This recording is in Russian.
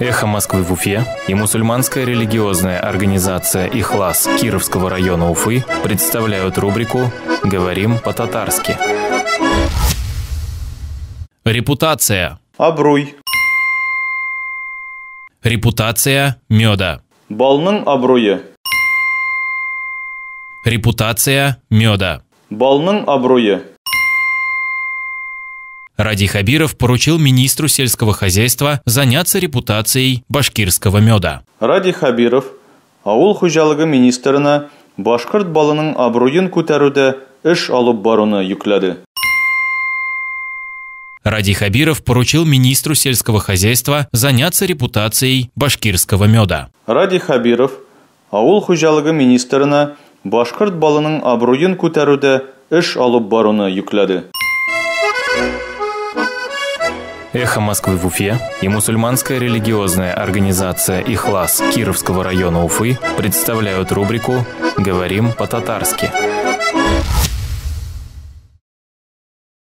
«Эхо Москвы» в Уфе и мусульманская религиозная организация «Ихлас» Кировского района Уфы представляют рубрику «Говорим по-татарски». Репутация. Абруй. Репутация меда. Балның абруе. Репутация меда. Балның абруе. Ради Хабиров поручил министру сельского хозяйства заняться репутацией башкирского меда. Ради Хабиров ауыл хуҗалыгы министрына башкорт балының абруен күтәрүдә эш алып баруны йөкләде. Ради Хабиров поручил министру сельского хозяйства заняться репутацией башкирского меда. Ради Хабиров ауыл хуҗалыгы министрына башкорт балының абруен күтәрүдә эш алып баруны йөкләде. «Эхо Москвы» в Уфе и мусульманская религиозная организация «Ихлас» Кировского района Уфы представляют рубрику «Говорим по-татарски».